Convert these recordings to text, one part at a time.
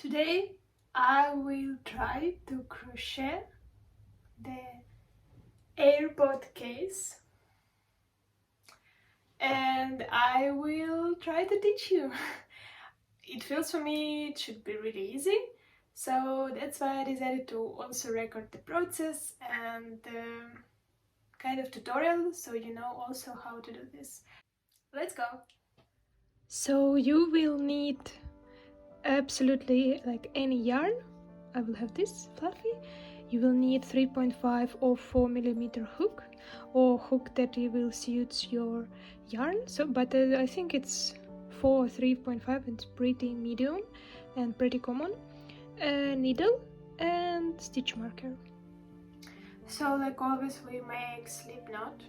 Today I will try to crochet the AirPod case and I will try to teach you. It feels for me it should be really easy, so that's why I decided to also record the process and kind of tutorial so you know also how to do this. Let's go! So you will need absolutely like any yarn. I will have this fluffy. You will need 3.5 or 4mm hook, or hook that will suit your yarn. But I think it's 4 or 3.5. It's pretty medium and pretty common. A needle and stitch marker. So like always we make slip knot.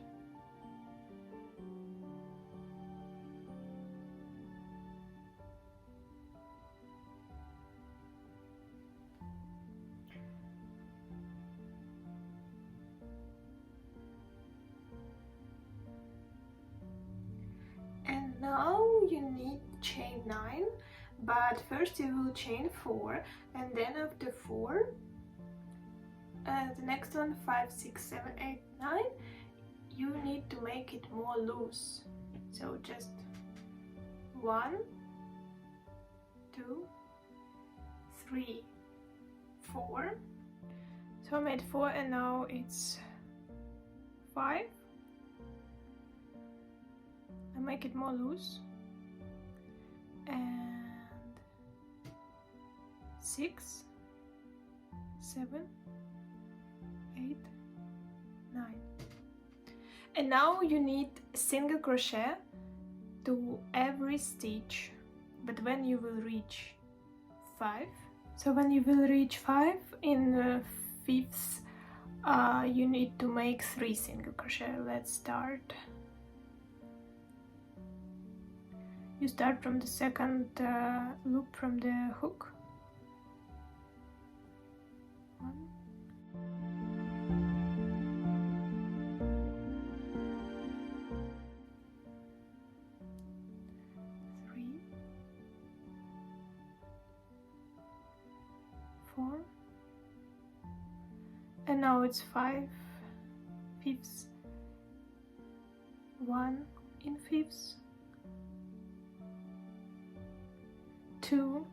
And now you need chain 9, but first you will chain 4, and then after 4 the next one 5, 6, 7, 8, 9, you need to make it more loose. So just 1, 2, 3, 4. So I made 4 and now it's 5. I make it more loose, and 6, 7, 8, 9. And now you need single crochet to every stitch, but when you will reach 5, so when you will reach 5 in the 5th, you need to make 3 single crochet. Let's start. You start from the second loop from the hook. 1, 3, 4, and now it's 5 fifths, 1 in fifths, 2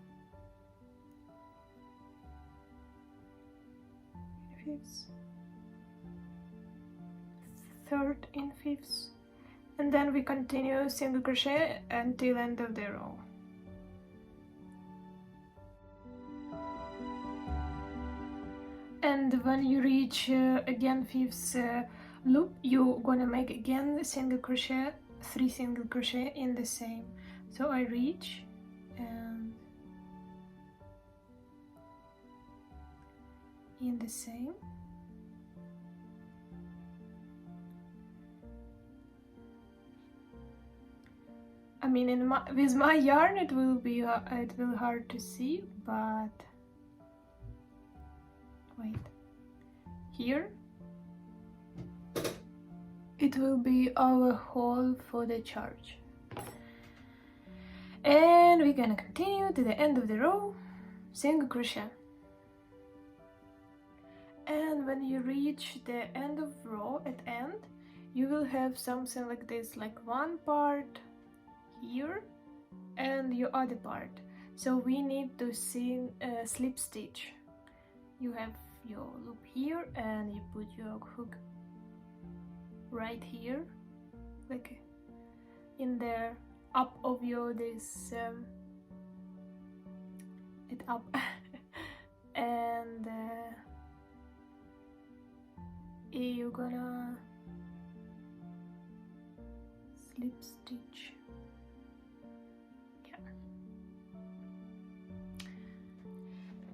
in fifths, 3rd in fifths, and then we continue single crochet until end of the row. And when you reach again 5th loop, you're gonna make again single crochet, 3 single crochet in the same. So I reach and in the same, I mean with my yarn it will be hard to see, but wait, here it will be our hole for the charge. And we're gonna continue to the end of the row, single crochet. And when you reach the end of row at end, you will have something like this, like one part here and your other part. So we need to slip stitch. You have your loop here and you put your hook right here, like in the up of your it up and you're gonna slip stitch. Yeah.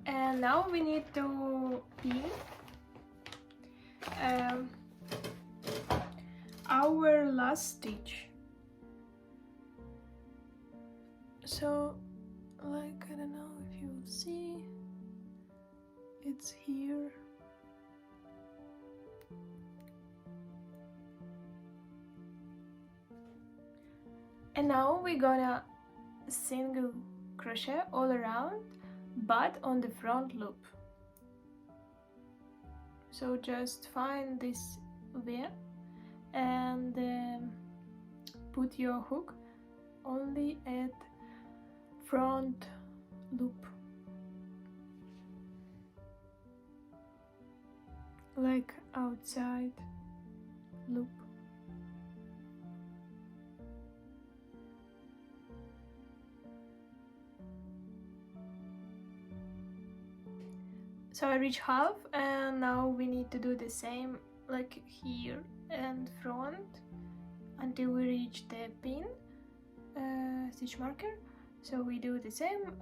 And now we need to pin our last stitch. So like, I don't know if you will see, it's here. And now we're gonna single crochet all around but on the front loop. So just find this V and put your hook only at front loop, like outside loop. So I reach half, and now we need to do the same like here and front until we reach the pin stitch marker. So we do the same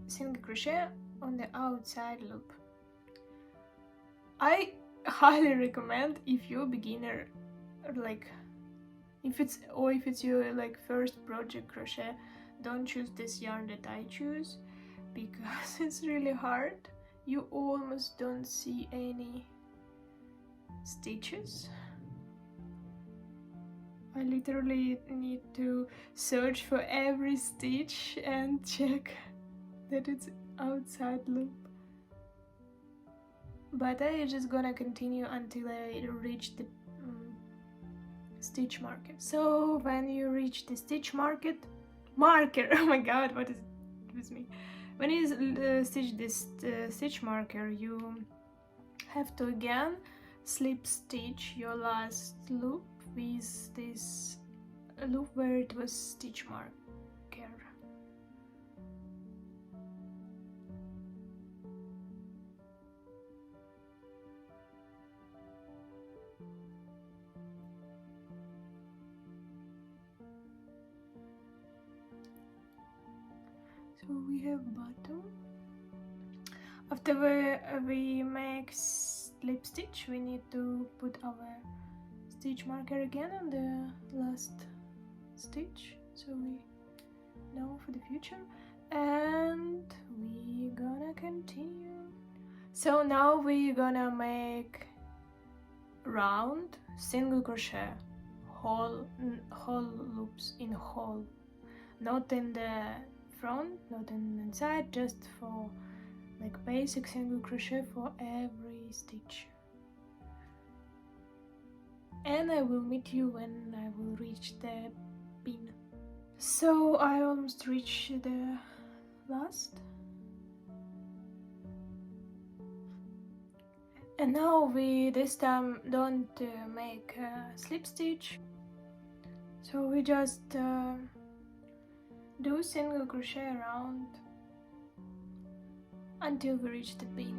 single crochet on the outside loop. I highly recommend, if you're a beginner, like if it's your like first project crochet, don't choose this yarn that I choose, because it's really hard. You almost don't see any stitches. I literally need to search for every stitch and check that it's outside loop. But I'm just gonna continue until I reach the stitch marker. So when you reach the stitch marker, oh my god, what is it with me? When you stitch this stitch marker, you have to again slip stitch your last loop with this loop where it was stitch marker. So we have bottom. After we make slip stitch, we need to put our stitch marker again on the last stitch, so we know for the future, and we're gonna continue. So now we're gonna make round single crochet whole loops in whole, not in the front, not in the inside, just for like basic single crochet for every stitch. And I will meet you when I will reach the pin. So I almost reached the last, and now we this time don't make a slip stitch, so we just do single crochet around until we reach the pin.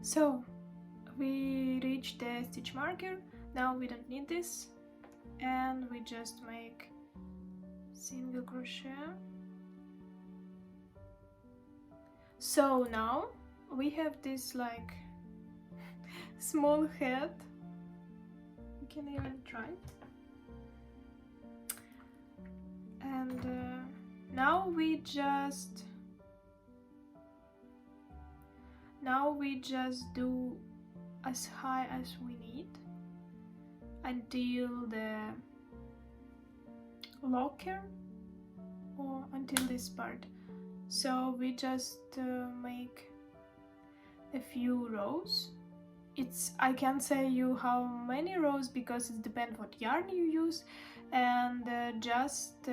So we reach the stitch marker. Now we don't need this, and we just make single crochet. So now we have this like small head. You can even try it. And now we just do as high as we need until the locker, or until this part. So we just make a few rows. I can't say you how many rows because it depends what yarn you use, and just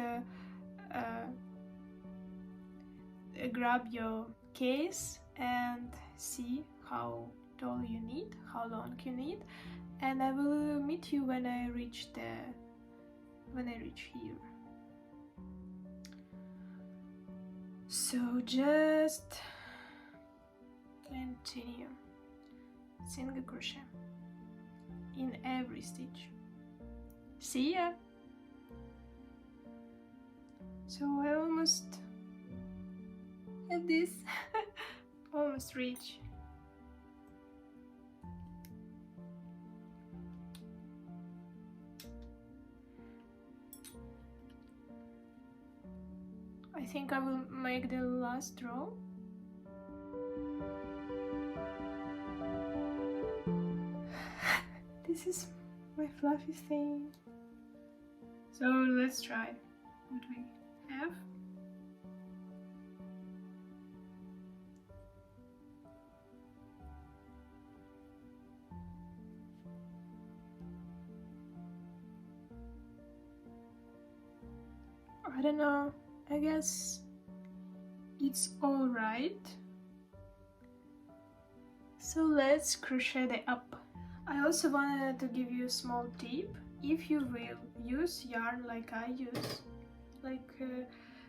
grab your case and see how tall you need, how long you need, and I will meet you when I reach here. So just continue single crochet in every stitch. See ya! So I almost have this. Almost reach. I think I will make the last row. This is my fluffy thing. So let's try what we have. I don't know, I guess it's all right. So let's crochet it up. I also wanted to give you a small tip. If you will use yarn like I use, like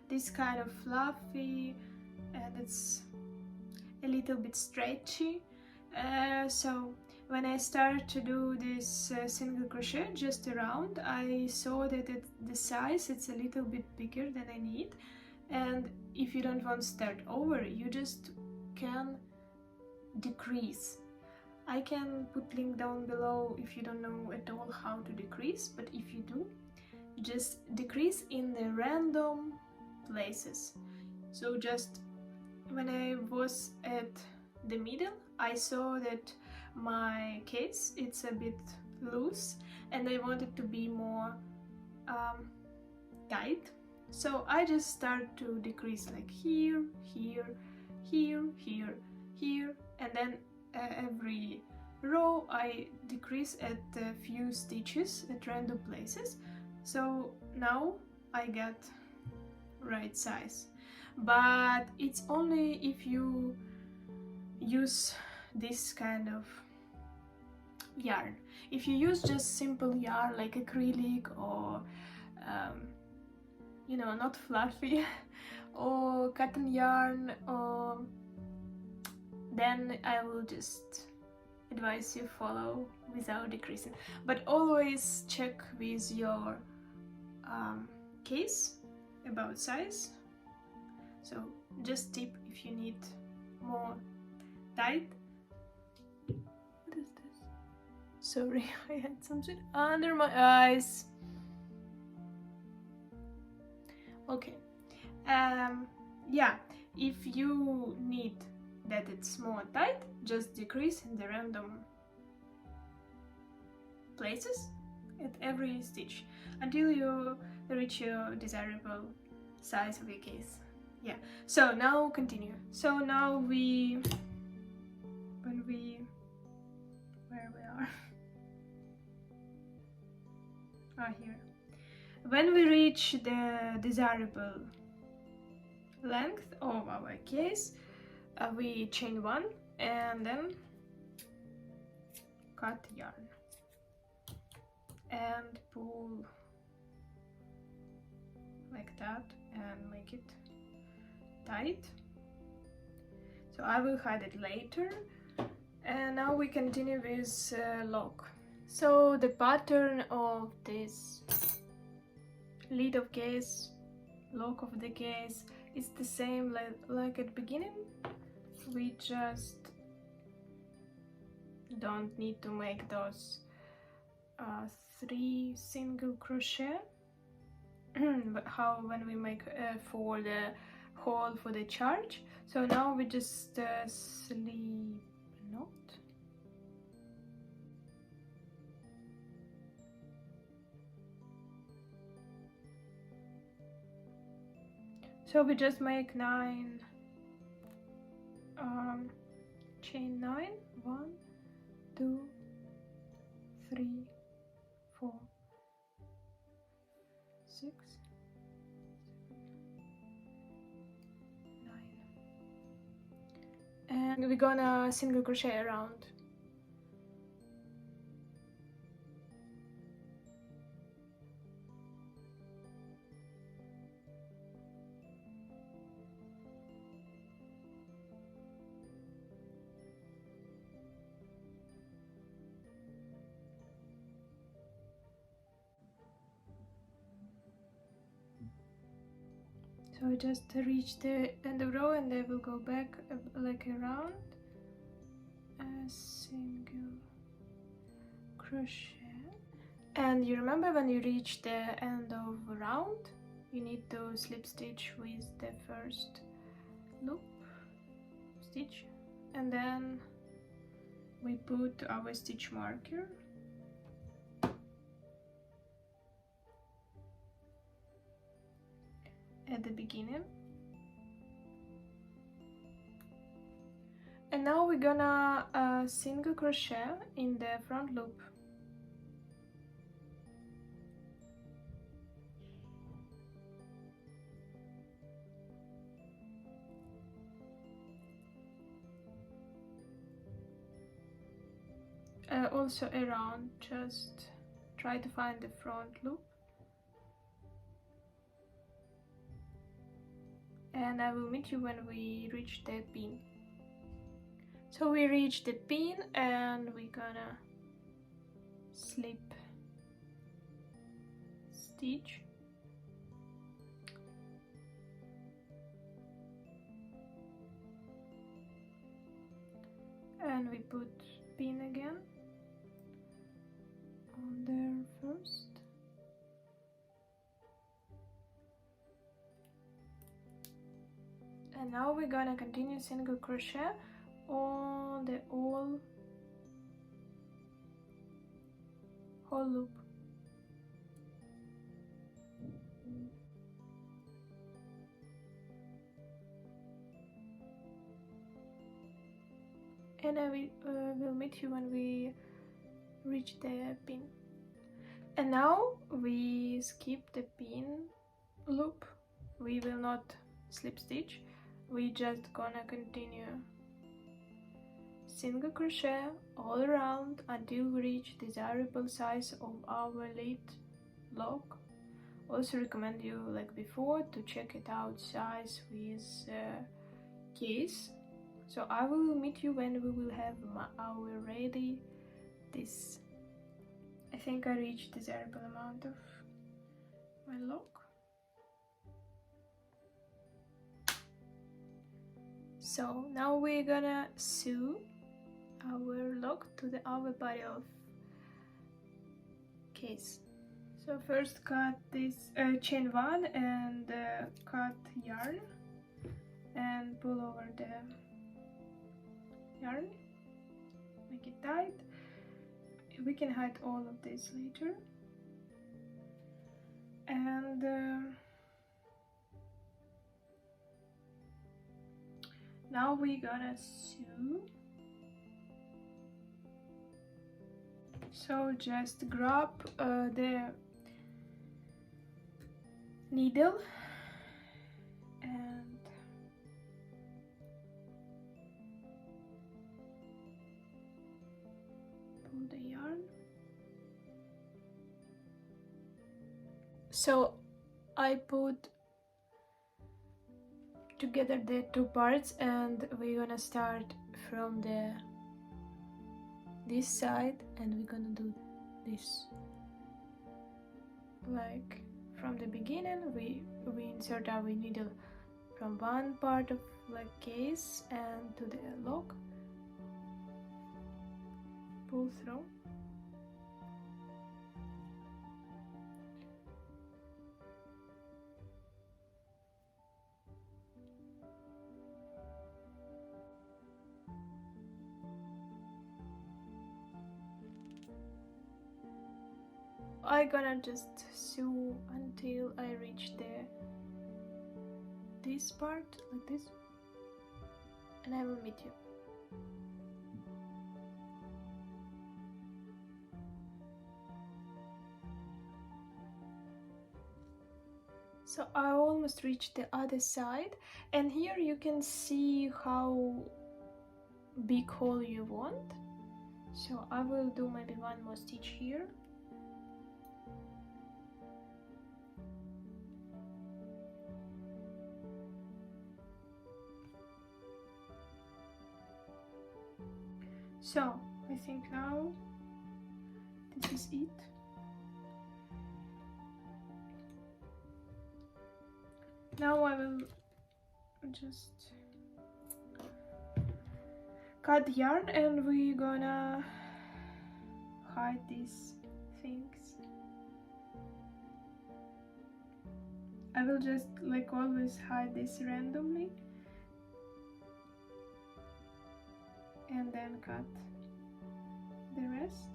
this kind of fluffy and it's a little bit stretchy, so when I started to do this single crochet just around, I saw that the size it's a little bit bigger than I need, and if you don't want to start over, you just can decrease. I can put link down below if you don't know at all how to decrease, but if you do, just decrease in the random places. So just when I was at the middle, I saw that my case it's a bit loose and I want it to be more tight. So I just start to decrease like here, here, here, here, here, and then every row I decrease at a few stitches at random places. So now I get right size, but it's only if you use this kind of yarn. If you use just simple yarn like acrylic or you know, not fluffy or cotton yarn, or then I will just advise you follow without decreasing, but always check with your case about size. So just tip if you need more tight. What is this? Sorry, I had something under my eyes. Okay, yeah, if you need that it's more tight, just decrease in the random places at every stitch until you reach your desirable size of your case. Yeah, so now continue. So now where we are. Here. When we reach the desirable length of our case, we chain one and then cut yarn and pull like that and make it tight. So I will hide it later, and now we continue with lock. So the pattern of this lid of case, lock of the case, is the same like at beginning. We just don't need to make those 3 single crochet but how when we make for the hole for the charge. So now we just slip knot. So we just make 9 chain 9, 1, 2, 3, 4, 6, 9, and we're gonna single crochet around. So I just reach the end of the row and I will go back like around a single crochet. And you remember when you reach the end of a round, you need to slip stitch with the first loop stitch, and then we put our stitch marker at the beginning. And now we're gonna single crochet in the front loop. Also around, just try to find the front loop. And I will meet you when we reach the pin. So we reach the pin and we're gonna slip stitch. And we put pin again on there first. And now we're gonna continue single crochet on the whole loop. And I will meet you when we reach the pin. And now we skip the pin loop. We will not slip stitch. We just gonna continue single crochet all around until we reach desirable size of our lead lock. Also recommend you, like before, to check it out size with case. So I will meet you when we will have our ready this. I think I reached desirable amount of my lock. So now we're gonna sew our lock to the outer body of case. So first cut this chain 1 and cut yarn and pull over the yarn, make it tight. We can hide all of this later. And now we're gonna sew. So just grab the needle and pull the yarn. So I put together the two parts and we're gonna start from this side and we're gonna do this. Like from the beginning we insert our needle from one part of like case and to the lock, pull through. I'm gonna just sew until I reach this part, like this, and I will meet you. So I almost reached the other side, and here you can see how big hole you want. So I will do maybe one more stitch here. So I think now this is it. Now I will just cut the yarn and we're gonna hide these things. I will just, like always, hide this randomly and then cut the rest.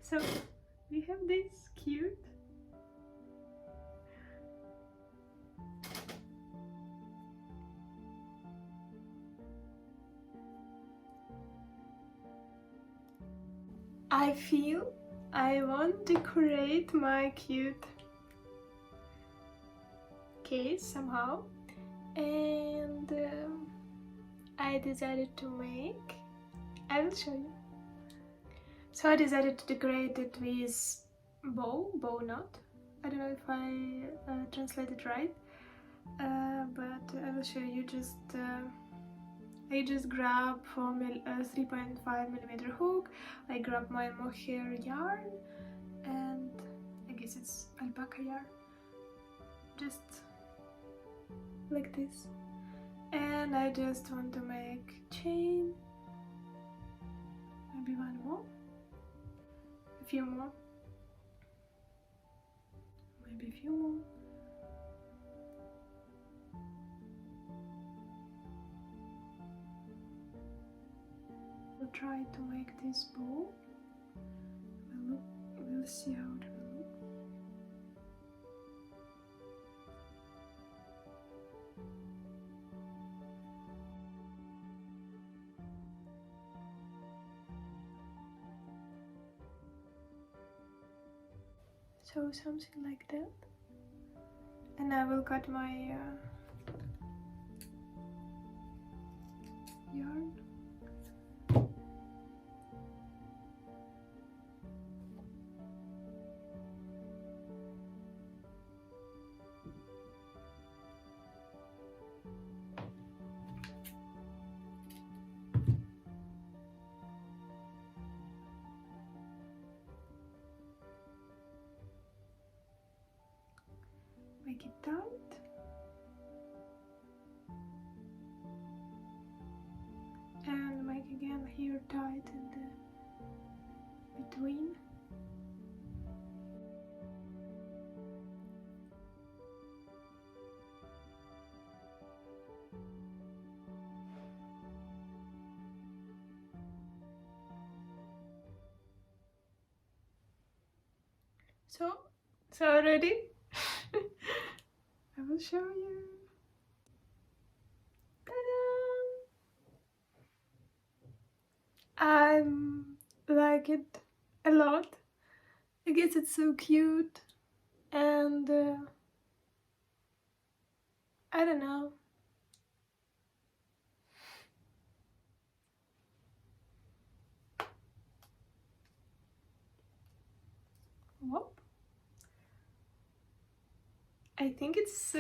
So we have this cute I feel I want to decorate my cute case somehow, and I decided to make, I will show you. So I decided to decorate it with bow knot. I don't know if I translated right, but I will show you. I just grab 3.5 millimeter hook. I grab my mohair yarn, and I guess it's alpaca yarn, just like this. And I just want to make chain, maybe one more, a few more, maybe a few more. We'll try to make this bow. We'll see how it will look. So something like that. And I will cut my yarn. Make it tight. And make again here tight in the between. So ready? I will show you. I like it a lot. I guess it's so cute, and I don't know. Whoop. I think it's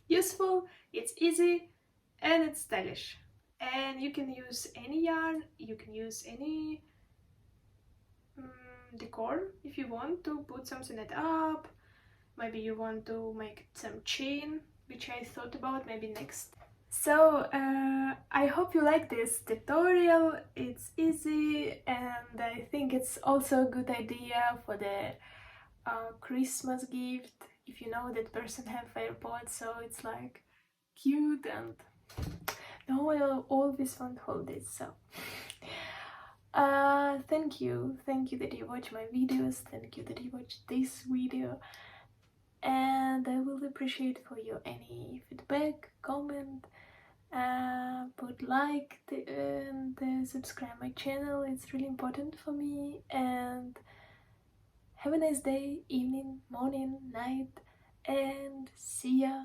useful, it's easy, and it's stylish. And you can use any yarn, you can use any decor if you want to put something it up. Maybe you want to make some chain, which I thought about maybe next. So I hope you like this tutorial. It's easy, and I think it's also a good idea for the Christmas gift if you know that person have AirPods, so it's like cute, and no one will always want to hold this. So thank you that you watch my videos, thank you that you watch this video, and I will appreciate for you any feedback, comment, put like and subscribe my channel. It's really important for me. And have a nice day, evening, morning, night, and see ya.